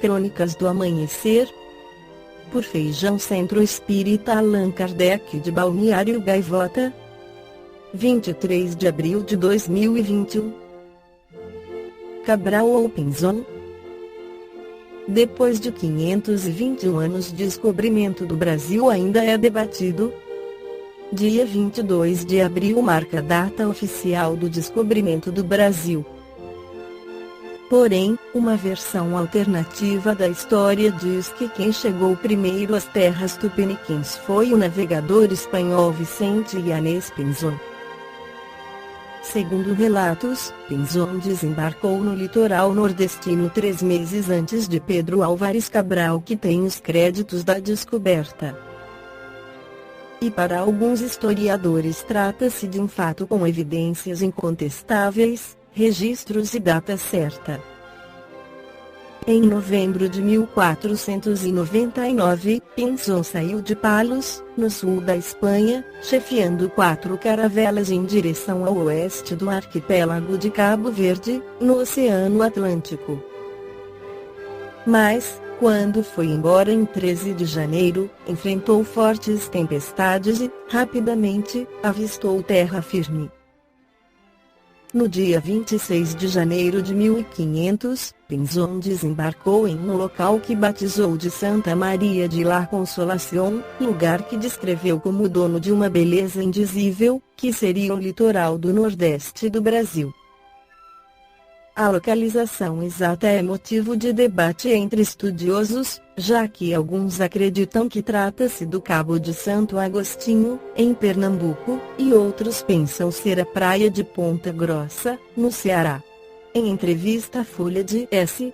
Crônicas do Amanhecer, por Feijão Centro Espírita Allan Kardec de Balneário Gaivota, 23 de abril de 2021. Cabral ou Pinzon? Depois de 521 anos, o descobrimento do Brasil ainda é debatido. Dia 22 de abril marca a data oficial do descobrimento do Brasil. Porém, uma versão alternativa da história diz que quem chegou primeiro às terras tupiniquins foi o navegador espanhol Vicente Yanez Pinzon. Segundo relatos, Pinzon desembarcou no litoral nordestino 3 meses antes de Pedro Álvares Cabral, que tem os créditos da descoberta. E para alguns historiadores trata-se de um fato com evidências incontestáveis, registros e data certa. Em novembro de 1499, Pinzon saiu de Palos, no sul da Espanha, chefiando 4 caravelas em direção ao oeste do arquipélago de Cabo Verde, no Oceano Atlântico. Mas, quando foi embora em 13 de janeiro, enfrentou fortes tempestades e, rapidamente, avistou terra firme. No dia 26 de janeiro de 1500, Pinzon desembarcou em um local que batizou de Santa Maria de la Consolación, lugar que descreveu como dono de uma beleza indizível, que seria o litoral do nordeste do Brasil. A localização exata é motivo de debate entre estudiosos, já que alguns acreditam que trata-se do Cabo de Santo Agostinho, em Pernambuco, e outros pensam ser a praia de Ponta Grossa, no Ceará. Em entrevista à Folha de S.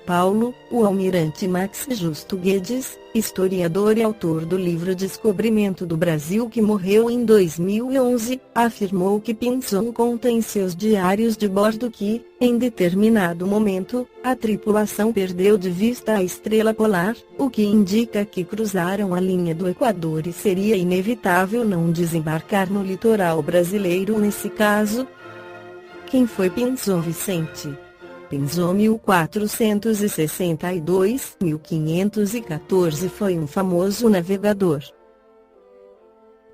Paulo, o almirante Max Justo Guedes, historiador e autor do livro Descobrimento do Brasil, que morreu em 2011, afirmou que Pinzon conta em seus diários de bordo que, em determinado momento, a tripulação perdeu de vista a estrela polar, o que indica que cruzaram a linha do Equador e seria inevitável não desembarcar no litoral brasileiro nesse caso. Quem foi Pinzon Vicente? Pinzon 1462-1514 foi um famoso navegador.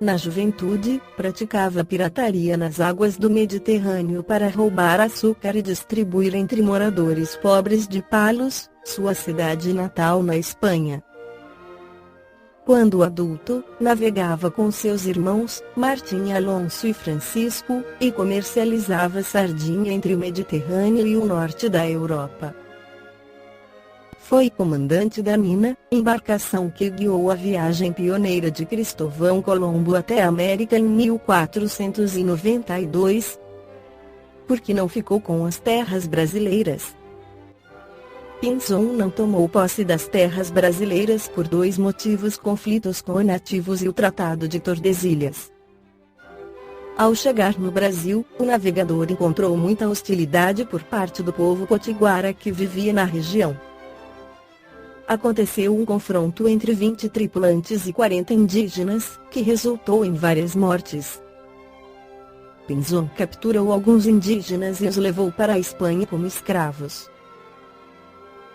Na juventude, praticava pirataria nas águas do Mediterrâneo para roubar açúcar e distribuir entre moradores pobres de Palos, sua cidade natal na Espanha. Quando adulto, navegava com seus irmãos, Martim Alonso e Francisco, e comercializava sardinha entre o Mediterrâneo e o norte da Europa. Foi comandante da Mina, embarcação que guiou a viagem pioneira de Cristóvão Colombo até a América em 1492. Por que não ficou com as terras brasileiras? Pinzon não tomou posse das terras brasileiras por 2 motivos: conflitos com nativos e o Tratado de Tordesilhas. Ao chegar no Brasil, o navegador encontrou muita hostilidade por parte do povo potiguara que vivia na região. Aconteceu um confronto entre 20 tripulantes e 40 indígenas, que resultou em várias mortes. Pinzon capturou alguns indígenas e os levou para a Espanha como escravos.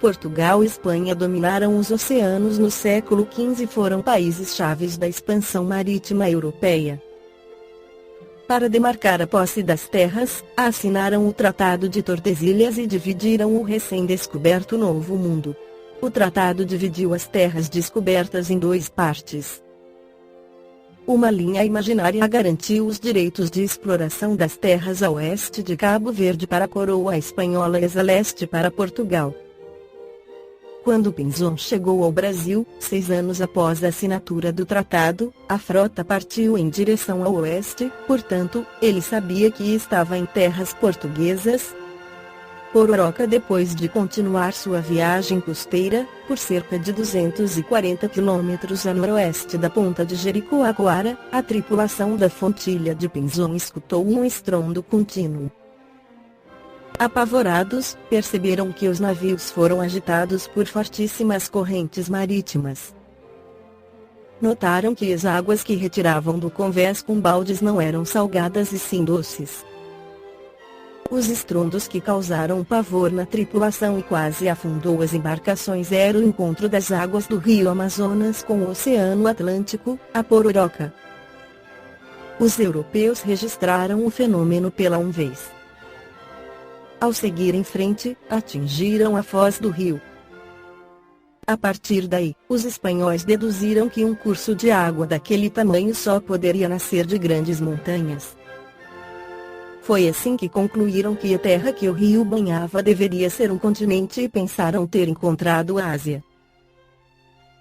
Portugal e Espanha dominaram os oceanos no século XV e foram países chaves da expansão marítima europeia. Para demarcar a posse das terras, assinaram o Tratado de Tordesilhas e dividiram o recém-descoberto Novo Mundo. O tratado dividiu as terras descobertas em 2 partes. Uma linha imaginária garantiu os direitos de exploração das terras a oeste de Cabo Verde para a coroa espanhola e a leste para Portugal. Quando Pinzon chegou ao Brasil, 6 anos após a assinatura do tratado, a frota partiu em direção ao oeste, portanto, ele sabia que estava em terras portuguesas. Pororoca, depois de continuar sua viagem costeira, por cerca de 240 quilômetros a noroeste da ponta de Jericoacoara, a tripulação da Fontilha de Pinzon escutou um estrondo contínuo. Apavorados, perceberam que os navios foram agitados por fortíssimas correntes marítimas. Notaram que as águas que retiravam do convés com baldes não eram salgadas e sim doces. Os estrondos que causaram pavor na tripulação e quase afundou as embarcações era o encontro das águas do rio Amazonas com o Oceano Atlântico, a Pororoca. Os europeus registraram o fenômeno pela vez. Ao seguir em frente, atingiram a foz do rio. A partir daí, os espanhóis deduziram que um curso de água daquele tamanho só poderia nascer de grandes montanhas. Foi assim que concluíram que a terra que o rio banhava deveria ser um continente e pensaram ter encontrado a Ásia.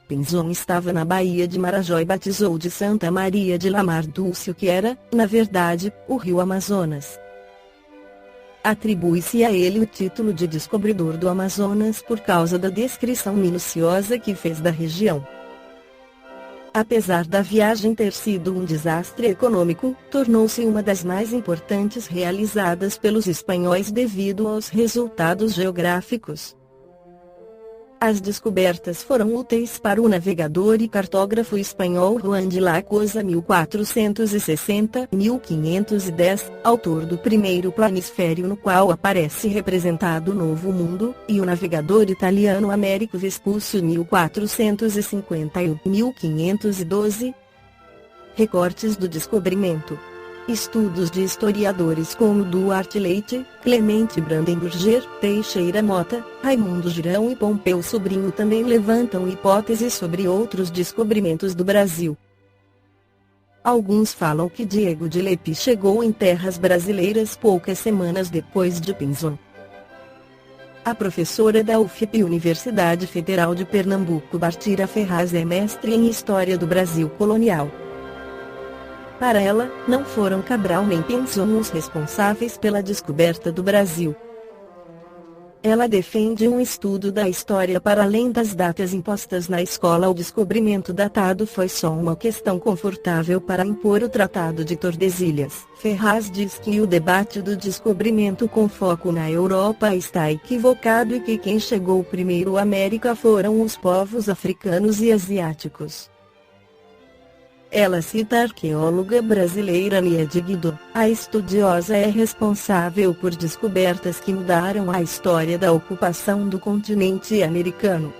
Pinzon estava na Baía de Marajó e batizou de Santa Maria de la Mar Dulce o que era, na verdade, o rio Amazonas. Atribui-se a ele o título de descobridor do Amazonas por causa da descrição minuciosa que fez da região. Apesar da viagem ter sido um desastre econômico, tornou-se uma das mais importantes realizadas pelos espanhóis devido aos resultados geográficos. As descobertas foram úteis para o navegador e cartógrafo espanhol Juan de la Cosa 1460-1510, autor do primeiro planisfério no qual aparece representado o Novo Mundo, e o navegador italiano Américo Vespucci 1451-1512. Recortes do descobrimento. Estudos de historiadores como Duarte Leite, Clemente Brandenburger, Teixeira Mota, Raimundo Girão e Pompeu Sobrinho também levantam hipóteses sobre outros descobrimentos do Brasil. Alguns falam que Diego de Lepe chegou em terras brasileiras poucas semanas depois de Pinzon. A professora da UFP Universidade Federal de Pernambuco Bartira Ferraz é mestre em História do Brasil Colonial. Para ela, não foram Cabral nem Pinzon os responsáveis pela descoberta do Brasil. Ela defende um estudo da história para além das datas impostas na escola. O descobrimento datado foi só uma questão confortável para impor o Tratado de Tordesilhas. Ferraz diz que o debate do descobrimento com foco na Europa está equivocado e que quem chegou primeiro à América foram os povos africanos e asiáticos. Ela cita a arqueóloga brasileira Niede Guido. A estudiosa é responsável por descobertas que mudaram a história da ocupação do continente americano.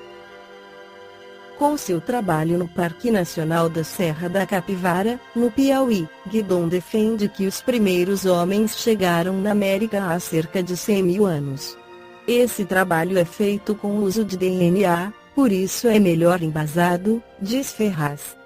Com seu trabalho no Parque Nacional da Serra da Capivara, no Piauí, Guidon defende que os primeiros homens chegaram na América há cerca de 100 mil anos. Esse trabalho é feito com o uso de DNA, por isso é melhor embasado, diz Ferraz.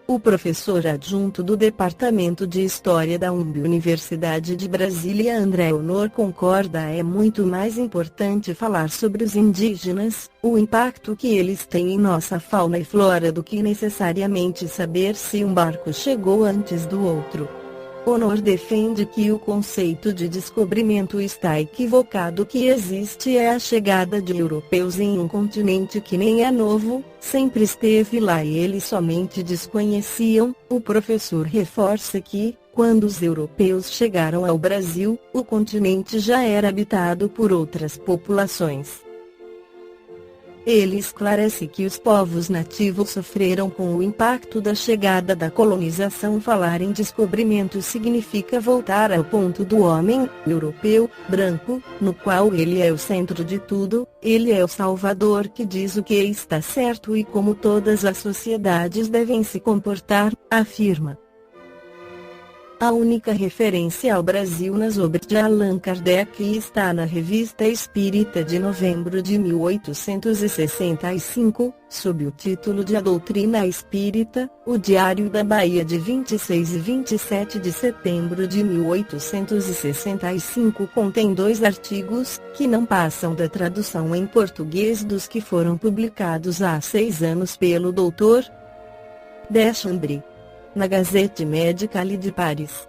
O professor adjunto do Departamento de História da UNB Universidade de Brasília André Honor concorda: é muito mais importante falar sobre os indígenas, o impacto que eles têm em nossa fauna e flora do que necessariamente saber se um barco chegou antes do outro. Honor defende que o conceito de descobrimento está equivocado. O que existe é a chegada de europeus em um continente que nem é novo, sempre esteve lá e eles somente desconheciam. O professor reforça que, quando os europeus chegaram ao Brasil, o continente já era habitado por outras populações. Ele esclarece que os povos nativos sofreram com o impacto da chegada da colonização. Falar em descobrimento significa voltar ao ponto do homem, europeu, branco, no qual ele é o centro de tudo, ele é o salvador que diz o que está certo e como todas as sociedades devem se comportar, afirma. A única referência ao Brasil nas obras de Allan Kardec está na Revista Espírita de novembro de 1865, sob o título de A Doutrina Espírita, o Diário da Bahia de 26 e 27 de setembro de 1865 contém 2 artigos, que não passam da tradução em português dos que foram publicados há 6 anos pelo Dr. Deschambre, na Gazette Médicale de Paris.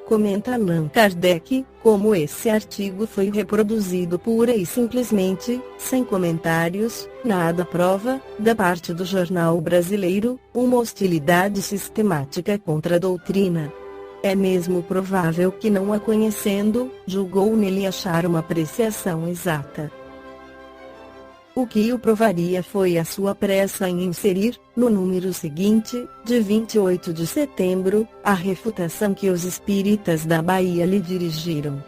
Comenta Allan Kardec, como esse artigo foi reproduzido pura e simplesmente, sem comentários, nada prova, da parte do jornal brasileiro, uma hostilidade sistemática contra a doutrina. É mesmo provável que, não a conhecendo, julgou nele achar uma apreciação exata. o que o provaria foi a sua pressa em inserir, no número seguinte, de 28 de setembro, a refutação que os espíritas da Bahia lhe dirigiram.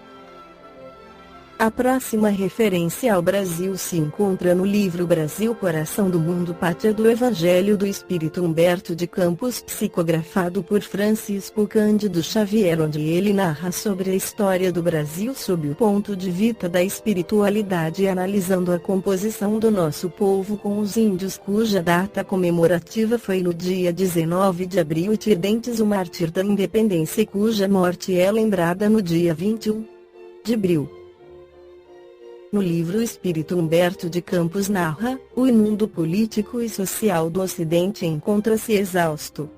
A próxima referência ao Brasil se encontra no livro Brasil Coração do Mundo Pátria do Evangelho do Espírito Humberto de Campos, psicografado por Francisco Cândido Xavier, onde ele narra sobre a história do Brasil sob o ponto de vista da espiritualidade, analisando a composição do nosso povo com os índios, cuja data comemorativa foi no dia 19 de abril, e Tiradentes, o mártir da independência, cuja morte é lembrada no dia 21 de abril. No livro o Espírito Humberto de Campos narra, o mundo político e social do Ocidente encontra-se exausto.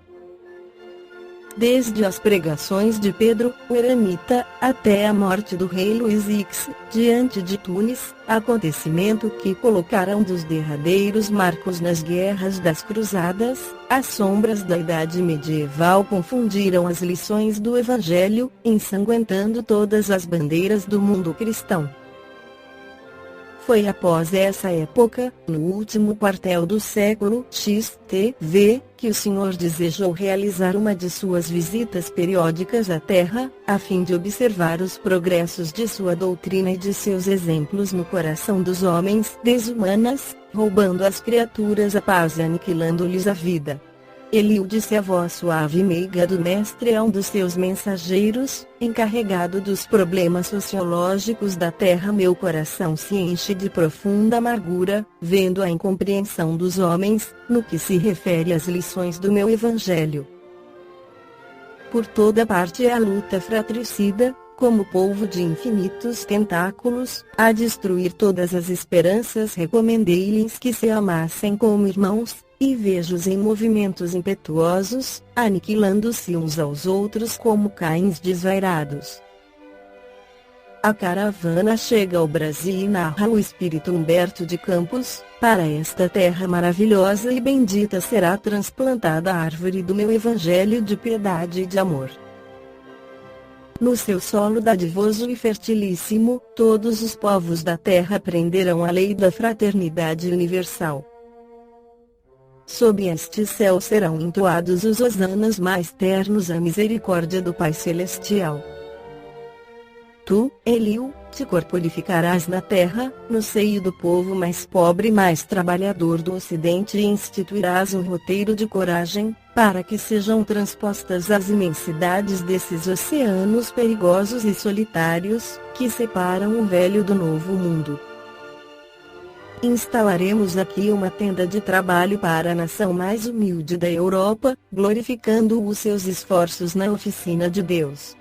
Desde as pregações de Pedro, o Eremita, até a morte do rei Luís X, diante de Tunis, acontecimento que colocaram um dos derradeiros marcos nas guerras das cruzadas, as sombras da Idade Medieval confundiram as lições do Evangelho, ensanguentando todas as bandeiras do mundo cristão. Foi após essa época, no último quartel do século XTV, que o Senhor desejou realizar uma de suas visitas periódicas à Terra, a fim de observar os progressos de sua doutrina e de seus exemplos no coração dos homens desumanas, roubando às criaturas a paz e aniquilando-lhes a vida. Eliú disse a voz suave e meiga do mestre a um dos seus mensageiros, encarregado dos problemas sociológicos da terra: meu coração se enche de profunda amargura, vendo a incompreensão dos homens, no que se refere às lições do meu evangelho. Por toda parte é a luta fratricida, como polvo de infinitos tentáculos, a destruir todas as esperanças. Recomendei-lhes que se amassem como irmãos, e vejo-os em movimentos impetuosos, aniquilando-se uns aos outros como cães desvairados. A caravana chega ao Brasil e narra o Espírito Humberto de Campos: para esta terra maravilhosa e bendita será transplantada a árvore do meu evangelho de piedade e de amor. No seu solo dadivoso e fertilíssimo, todos os povos da terra aprenderão a lei da fraternidade universal. Sob este céu serão entoados os hosanas mais ternos à misericórdia do Pai Celestial. Tu, Eliú, te corporificarás na terra, no seio do povo mais pobre e mais trabalhador do Ocidente, e instituirás um roteiro de coragem, para que sejam transpostas as imensidades desses oceanos perigosos e solitários, que separam o velho do novo mundo. Instalaremos aqui uma tenda de trabalho para a nação mais humilde da Europa, glorificando os seus esforços na oficina de Deus.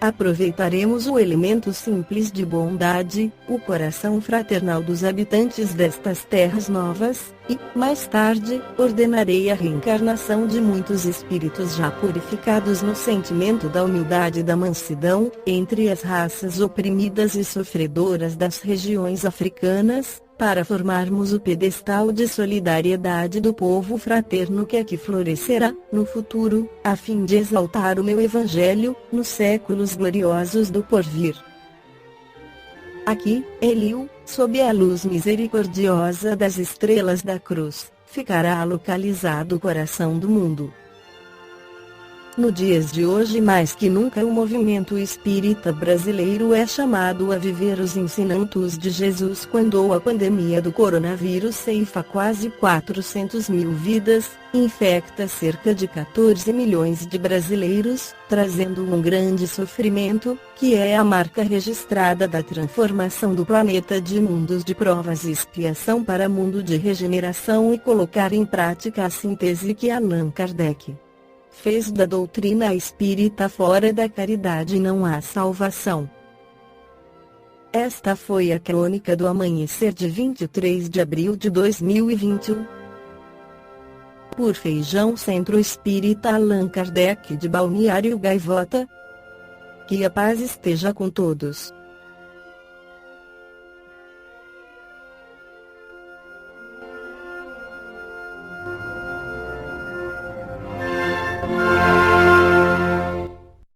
Aproveitaremos o elemento simples de bondade, o coração fraternal dos habitantes destas terras novas, e, mais tarde, ordenarei a reencarnação de muitos espíritos já purificados no sentimento da humildade e da mansidão, entre as raças oprimidas e sofredoras das regiões africanas, para formarmos o pedestal de solidariedade do povo fraterno que aqui florescerá, no futuro, a fim de exaltar o meu evangelho, nos séculos gloriosos do porvir. Aqui, Eliú, sob a luz misericordiosa das estrelas da cruz, ficará localizado o coração do mundo. No dias de hoje, mais que nunca, o movimento espírita brasileiro é chamado a viver os ensinamentos de Jesus. Quando a pandemia do coronavírus ceifa quase 400 mil vidas, infecta cerca de 14 milhões de brasileiros, trazendo um grande sofrimento, que é a marca registrada da transformação do planeta de mundos de provas e expiação para mundo de regeneração, e colocar em prática a síntese que Allan Kardec fez da doutrina espírita: fora da caridade não há salvação. Esta foi a crônica do amanhecer de 23 de abril de 2021. Por Feijão Centro Espírita Allan Kardec de Balneário Gaivota. Que a paz esteja com todos.